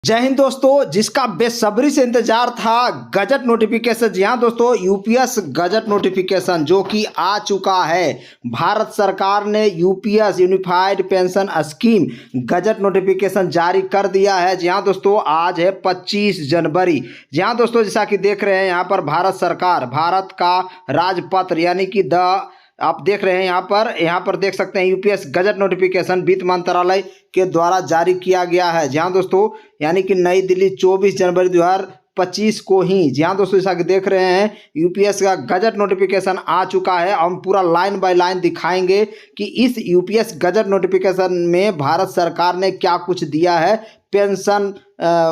जय हिंद दोस्तों, जिसका बेसब्री से इंतजार था गजट नोटिफिकेशन। जी हाँ दोस्तों, यूपीएस गजट नोटिफिकेशन जो कि आ चुका है। भारत सरकार ने UPS unified pension scheme gazette notification जारी कर दिया है। जी हाँ दोस्तों, आज है 25 जनवरी। जी हाँ दोस्तों, जैसा कि देख रहे हैं यहाँ पर भारत सरकार, भारत का राजपत्र यानी कि आप देख रहे हैं यहाँ पर देख सकते हैं यूपीएस गजट नोटिफिकेशन वित्त मंत्रालय के द्वारा जारी किया गया है। जी हाँ दोस्तों, यानी कि नई दिल्ली 24 जनवरी 2025 को ही। जी हाँ दोस्तों, जैसा कि देख रहे हैं यूपीएस का गजट नोटिफिकेशन आ चुका है। हम पूरा लाइन बाय लाइन दिखाएंगे कि इस यूपीएस गजट नोटिफिकेशन में भारत सरकार ने क्या कुछ दिया है पेंशन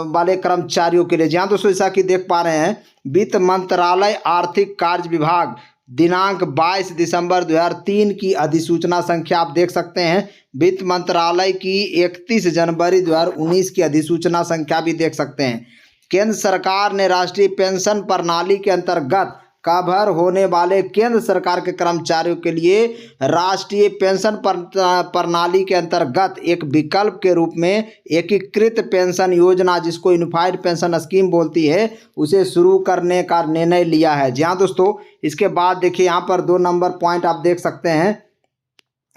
वाले कर्मचारियों के लिए। जी हाँ दोस्तों, जैसा कि देख पा रहे हैं वित्त मंत्रालय आर्थिक कार्य विभाग दिनांक 22 दिसंबर 2003 की अधिसूचना संख्या आप देख सकते हैं। वित्त मंत्रालय की 31 जनवरी 2019 की अधिसूचना संख्या भी देख सकते हैं। केंद्र सरकार ने राष्ट्रीय पेंशन प्रणाली के अंतर्गत कवर होने वाले केंद्र सरकार के कर्मचारियों के लिए राष्ट्रीय पेंशन प्रणाली के अंतर्गत एक विकल्प के रूप में एकीकृत पेंशन योजना, जिसको यूनिफाइड पेंशन स्कीम बोलती है, उसे शुरू करने का निर्णय लिया है। जी हाँ दोस्तों, इसके बाद देखिए यहाँ पर 2 नंबर पॉइंट आप देख सकते हैं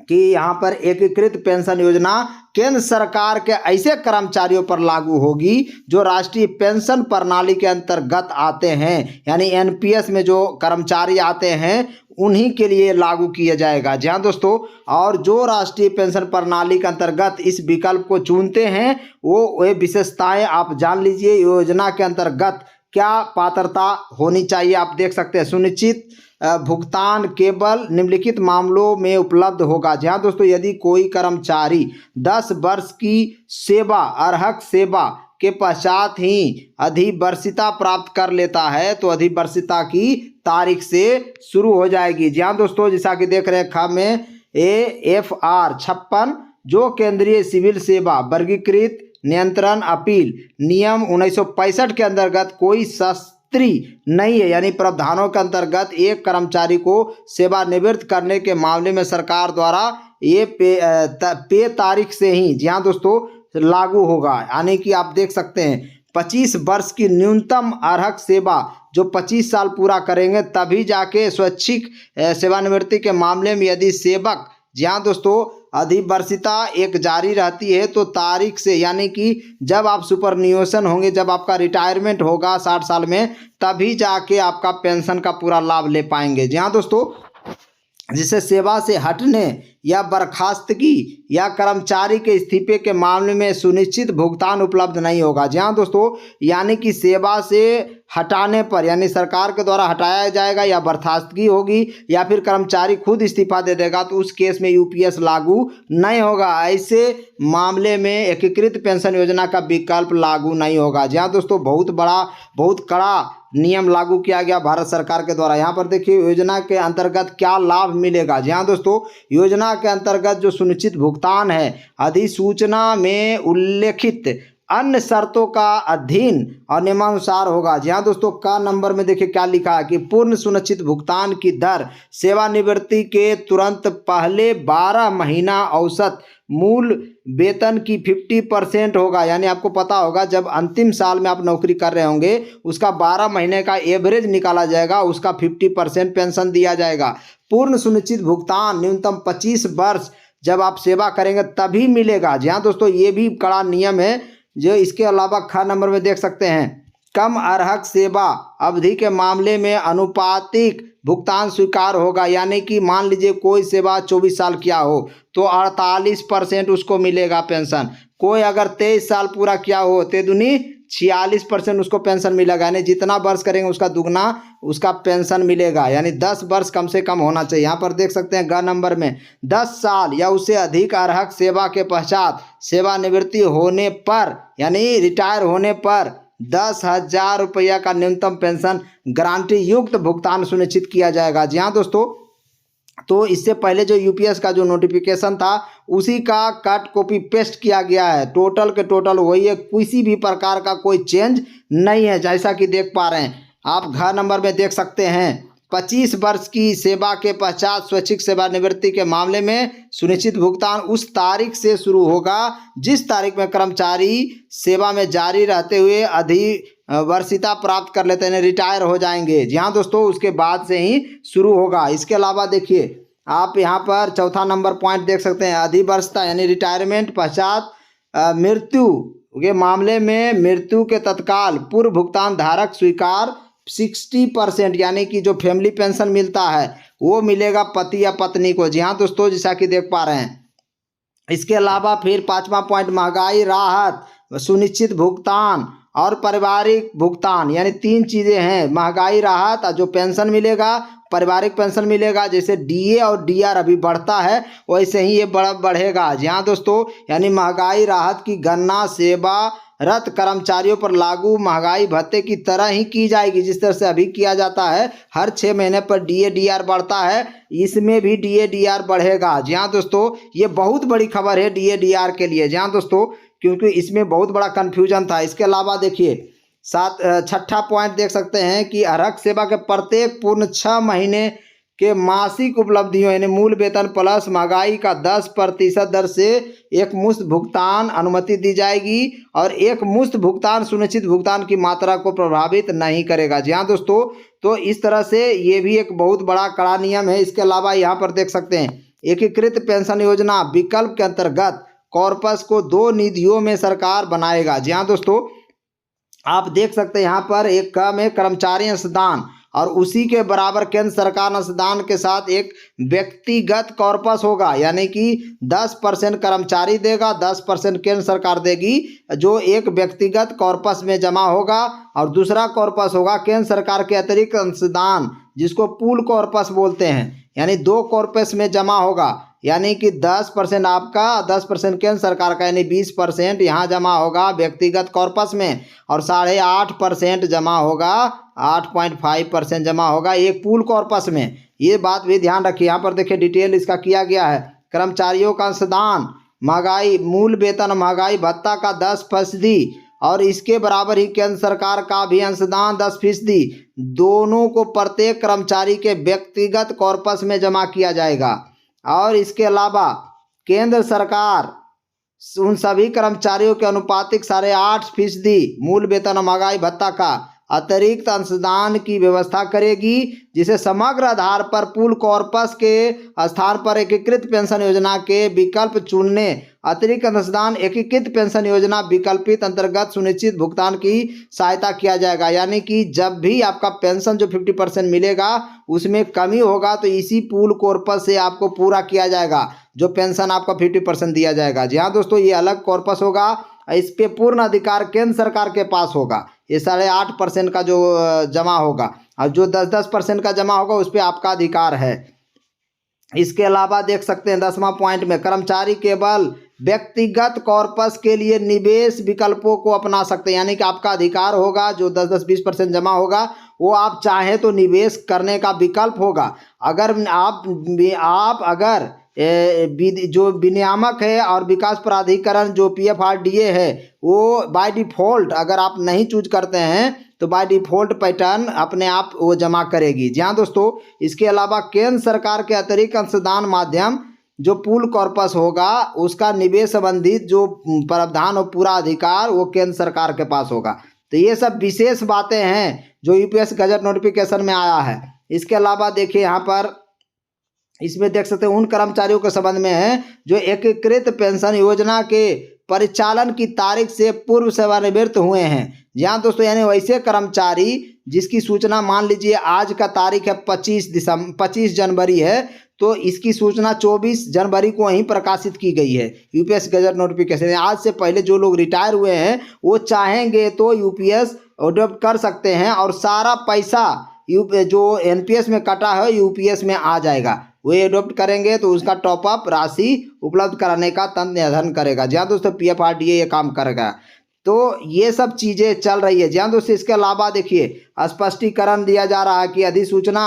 कि यहाँ पर एकीकृत पेंशन योजना केंद्र सरकार के ऐसे कर्मचारियों पर लागू होगी जो राष्ट्रीय पेंशन प्रणाली के अंतर्गत आते हैं, यानी एनपीएस में जो कर्मचारी आते हैं उन्हीं के लिए लागू किया जाएगा। जी हाँ दोस्तों, और जो राष्ट्रीय पेंशन प्रणाली के अंतर्गत इस विकल्प को चुनते हैं वो विशेषताएं आप जान लीजिए। योजना के अंतर्गत क्या पात्रता होनी चाहिए आप देख सकते हैं। सुनिश्चित भुगतान केवल निम्नलिखित मामलों में उपलब्ध होगा। जी हाँ दोस्तों, यदि कोई कर्मचारी 10 वर्ष की सेवा अर्हक सेवा के पश्चात ही अधिवर्षिता प्राप्त कर लेता है तो अधिवर्षिता की तारीख से शुरू हो जाएगी। जी हाँ दोस्तों, जैसा कि देख रहे हैं ख में AFR 56 जो केंद्रीय सिविल सेवा वर्गीकृत नियंत्रण अपील नियम 1965 के अंतर्गत कोई नहीं है, यानी प्रावधानों के अंतर्गत एक कर्मचारी को सेवानिवृत्त करने के मामले में सरकार द्वारा ये पे तारीख से ही, जी हाँ दोस्तों, लागू होगा। यानी कि आप देख सकते हैं 25 वर्ष की न्यूनतम अर्हक सेवा जो 25 साल पूरा करेंगे तभी जाके स्वैच्छिक सेवानिवृत्ति के मामले में यदि सेवक, जी हाँ दोस्तों, अधिवर्षिता एक जारी रहती है तो तारीख से, यानी कि जब आप सुपरन्यूएशन होंगे, जब आपका रिटायरमेंट होगा 60 साल में, तभी जाके आपका पेंशन का पूरा लाभ ले पाएंगे। जी हाँ दोस्तों, जिसे सेवा से हटने या बर्खास्तगी या कर्मचारी के इस्तीफे के मामले में सुनिश्चित भुगतान उपलब्ध नहीं होगा। जी हाँ दोस्तों, यानी कि सेवा से हटाने पर, यानी सरकार के द्वारा हटाया जाएगा या बर्खास्तगी होगी या फिर कर्मचारी खुद इस्तीफा दे देगा तो उस केस में यूपीएस लागू नहीं होगा। ऐसे मामले में एकीकृत पेंशन योजना का विकल्प लागू नहीं होगा। जी हाँ दोस्तों, बहुत कड़ा नियम लागू किया गया भारत सरकार के द्वारा। यहाँ पर देखिए योजना के अंतर्गत क्या लाभ मिलेगा। जी हाँ दोस्तों, योजना के अंतर्गत जो सुनिश्चित भुगतान है अधिसूचना में उल्लेखित अन्य शर्तों का अधीन और नियमानुसार होगा। जी हाँ दोस्तों, का नंबर में देखिए क्या लिखा है कि पूर्ण सुनिश्चित भुगतान की दर सेवानिवृत्ति के तुरंत पहले 12 महीना औसत मूल वेतन की 50% होगा। यानी आपको पता होगा जब अंतिम साल में आप नौकरी कर रहे होंगे उसका 12 महीने का एवरेज निकाला जाएगा, उसका 50% पेंशन दिया जाएगा। पूर्ण सुनिश्चित भुगतान न्यूनतम 25 वर्ष जब आप सेवा करेंगे तभी मिलेगा। जी हाँ दोस्तों, ये भी कड़ा नियम है। जो इसके अलावा ख नंबर में देख सकते हैं कम अर्हक सेवा अवधि के मामले में अनुपातिक भुगतान स्वीकार होगा। यानी कि मान लीजिए कोई सेवा 24 साल किया हो तो 48% उसको मिलेगा पेंशन। कोई अगर 23 साल पूरा किया हो तो दुनी 46% उसको पेंशन मिलेगा। यानी जितना वर्ष करेंगे उसका दुगना उसका पेंशन मिलेगा, यानी 10 वर्ष कम से कम होना चाहिए। यहाँ पर देख सकते हैं ग नंबर में 10 साल या उससे अधिक अर्हक सेवा के पश्चात सेवानिवृत्ति होने पर, यानी रिटायर होने पर 10,000 रुपया का न्यूनतम पेंशन गारंटी युक्त भुगतान सुनिश्चित किया जाएगा। जी हाँ दोस्तों, तो इससे पहले जो यूपीएस का जो नोटिफिकेशन था उसी का कट कॉपी पेस्ट किया गया है। टोटल के टोटल वही है, किसी भी प्रकार का कोई चेंज नहीं है। जैसा कि देख पा रहे हैं आप घ नंबर में देख सकते हैं 25 वर्ष की सेवा के पश्चात स्वैच्छिक सेवानिवृत्ति के मामले में सुनिश्चित भुगतान उस तारीख से शुरू होगा जिस तारीख में कर्मचारी सेवा में जारी रहते हुए अधिवर्षिता प्राप्त कर लेते हैं, रिटायर हो जाएंगे। जी हाँ दोस्तों, उसके बाद से ही शुरू होगा। इसके अलावा देखिए आप यहाँ पर चौथा नंबर पॉइंट देख सकते हैं, अधिवर्षता यानी रिटायरमेंट पश्चात मृत्यु के मामले में मृत्यु के तत्काल पूर्व भुगतान धारक स्वीकार 60% यानी कि जो फैमिली पेंशन मिलता है वो मिलेगा पति या पत्नी को। जी हाँ दोस्तों, जैसा कि देख पा रहे हैं। इसके अलावा फिर पांचवा पॉइंट, महंगाई राहत, सुनिश्चित भुगतान और पारिवारिक भुगतान, यानी 3 चीज़ें हैं। महंगाई राहत, जो पेंशन मिलेगा, पारिवारिक पेंशन मिलेगा। जैसे डीए और डीआर अभी बढ़ता है वैसे ही ये बढ़ेगा। जी हाँ दोस्तों, यानी महंगाई राहत की गणना सेवारत कर्मचारियों पर लागू महंगाई भत्ते की तरह ही की जाएगी, जिस तरह से अभी किया जाता है। हर 6 महीने पर डीए डीआर बढ़ता है, इसमें भी डीए डीआर बढ़ेगा। जी हाँ दोस्तों, ये बहुत बड़ी खबर है डीए डीआर के लिए। जी हाँ दोस्तों, क्योंकि इसमें बहुत बड़ा कन्फ्यूजन था। इसके अलावा देखिए छठा पॉइंट देख सकते हैं कि अर्हक सेवा के प्रत्येक पूर्ण 6 महीने के मासिक उपलब्धियों यानी मूल वेतन प्लस महंगाई का 10% दर से एक मुश्त भुगतान अनुमति दी जाएगी और एक मुश्त भुगतान सुनिश्चित भुगतान की मात्रा को प्रभावित नहीं करेगा। जी हाँ दोस्तों, तो इस तरह से ये भी एक बहुत बड़ा कड़ा नियम है। इसके अलावा यहाँ पर देख सकते हैं एकीकृत पेंशन योजना विकल्प के अंतर्गत कॉर्पस को 2 निधियों में सरकार बनाएगा। जी हाँ दोस्तों, आप देख सकते हैं यहाँ पर एक कम है कर्मचारी अंशदान और उसी के बराबर केंद्र सरकार अंशदान के साथ एक व्यक्तिगत कॉर्पस होगा, यानी कि 10% कर्मचारी देगा, 10% केंद्र सरकार देगी, जो एक व्यक्तिगत कॉर्पस में जमा होगा। और दूसरा कॉर्पस होगा केंद्र सरकार के अतिरिक्त अंशदान, जिसको पूल कॉर्पस बोलते हैं, यानी 2 कॉर्पस में जमा होगा। यानी कि 10% आपका, 10% केंद्र सरकार का, यानी 20% यहाँ जमा होगा व्यक्तिगत कॉर्पस में और 8.5% जमा होगा, 8.5% जमा होगा एक पूल कॉर्पस में। ये बात भी ध्यान रखिए। यहाँ पर देखिए डिटेल इसका किया गया है। कर्मचारियों का अंशदान महंगाई मूल वेतन महंगाई भत्ता का 10% और इसके बराबर ही केंद्र सरकार का भी अंशदान 10%, दोनों को प्रत्येक कर्मचारी के व्यक्तिगत कॉर्पस में जमा किया जाएगा। और इसके अलावा केंद्र सरकार उन सभी कर्मचारियों के अनुपातिक 8.5% मूल वेतन और महंगाई भत्ता का अतिरिक्त अंशदान की व्यवस्था करेगी, जिसे समग्र आधार पर पूल कॉर्पस के स्थान पर एकीकृत पेंशन योजना के विकल्प चुनने अतिरिक्त अंशदान एकीकृत पेंशन योजना विकल्पित अंतर्गत सुनिश्चित भुगतान की सहायता किया जाएगा। यानी कि जब भी आपका पेंशन जो 50% मिलेगा उसमें कमी होगा तो इसी पूल कॉर्पस से आपको पूरा किया जाएगा, जो पेंशन आपका 50% दिया जाएगा। जी हाँ दोस्तों, ये अलग कॉर्पस होगा, इस पे पूर्ण अधिकार केंद्र सरकार के पास होगा। ये 8.5% का जो जमा होगा और जो 10% का जमा होगा उस पर आपका अधिकार है। इसके अलावा देख सकते हैं 10वां पॉइंट में कर्मचारी केवल व्यक्तिगत कॉर्पस के लिए निवेश विकल्पों को अपना सकते हैं, यानी कि आपका अधिकार होगा जो 10-20% जमा होगा वो आप चाहें तो निवेश करने का विकल्प होगा। अगर आप अगर जो विनियामक है और विकास प्राधिकरण जो PFRDA है वो बाय डिफ़ॉल्ट अगर आप नहीं चूज करते हैं तो बाय डिफ़ॉल्ट पैटर्न अपने आप वो जमा करेगी। जी हाँ दोस्तों, इसके अलावा केंद्र सरकार के अतिरिक्त अंशदान माध्यम जो पूल कॉर्पस होगा उसका निवेश संबंधित जो प्रावधान और पूरा अधिकार वो केंद्र सरकार के पास होगा। तो ये सब विशेष बातें हैं जो यूपीएससी गजट नोटिफिकेशन में आया है। इसके अलावा देखिए यहाँ पर इसमें देख सकते हैं उन कर्मचारियों के संबंध में है जो एकीकृत पेंशन योजना के परिचालन की तारीख से पूर्व सेवानिवृत्त हुए हैं। जी हाँ दोस्तों, यानी वैसे कर्मचारी जिसकी सूचना मान लीजिए आज का तारीख है 25 जनवरी है, तो इसकी सूचना 24 जनवरी को वहीं प्रकाशित की गई है यूपीएससी गजट नोटिफिकेशन। आज से पहले जो लोग रिटायर हुए हैं वो चाहेंगे तो यूपीएस अडॉप्ट कर सकते हैं और सारा पैसा जो एनपीएस में कटा है यूपीएस में आ जाएगा। वो एडॉप्ट करेंगे तो उसका टॉपअप राशि उपलब्ध कराने का तंत्र निर्धारण करेगा। जी हाँ दोस्तों, PFRDA ये काम करेगा। तो ये सब चीज़ें चल रही है। जी हाँ दोस्तों, इसके अलावा देखिए स्पष्टीकरण दिया जा रहा है कि अधिसूचना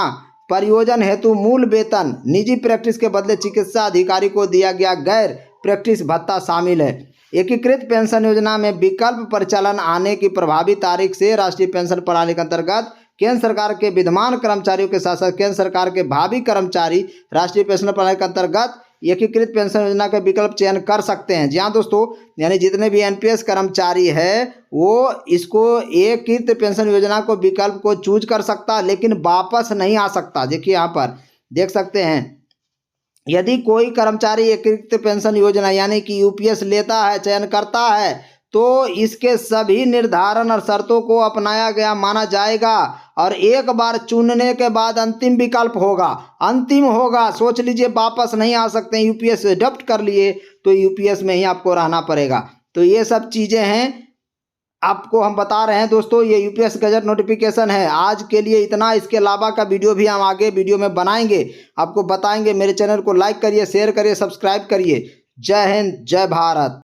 परियोजन हेतु मूल वेतन निजी प्रैक्टिस के बदले चिकित्सा अधिकारी को दिया गया गैर प्रैक्टिस भत्ता शामिल है। एकीकृत पेंशन योजना में विकल्प परिचालन आने की प्रभावी तारीख से राष्ट्रीय पेंशन प्रणाली के अंतर्गत केंद्र सरकार के विद्यमान कर्मचारियों के साथ साथ केंद्र सरकार के भावी कर्मचारी राष्ट्रीय पेंशन प्रणाली के अंतर्गत एकीकृत पेंशन योजना का विकल्प चयन कर सकते हैं। जी हाँ दोस्तों, यानी जितने भी एनपीएस कर्मचारी है वो इसको एकीकृत पेंशन योजना को विकल्प को चूज कर सकता, लेकिन वापस नहीं आ सकता। देखिए यहाँ पर देख सकते हैं, यदि कोई कर्मचारी एकीकृत पेंशन योजना यानी कि यूपीएस लेता है, चयन करता है, तो इसके सभी निर्धारण और शर्तों को अपनाया गया माना जाएगा और एक बार चुनने के बाद अंतिम विकल्प होगा, अंतिम होगा। सोच लीजिए, वापस नहीं आ सकते हैं। यूपीएस अडॉप्ट कर लिए तो यूपीएस में ही आपको रहना पड़ेगा। तो ये सब चीज़ें हैं आपको हम बता रहे हैं दोस्तों। ये यूपीएस गजट नोटिफिकेशन है। आज के लिए इतना, इसके अलावा का वीडियो भी हम आगे वीडियो में बनाएंगे, आपको बताएंगे। मेरे चैनल को लाइक करिए, शेयर करिए, सब्सक्राइब करिए। जय हिंद, जय भारत।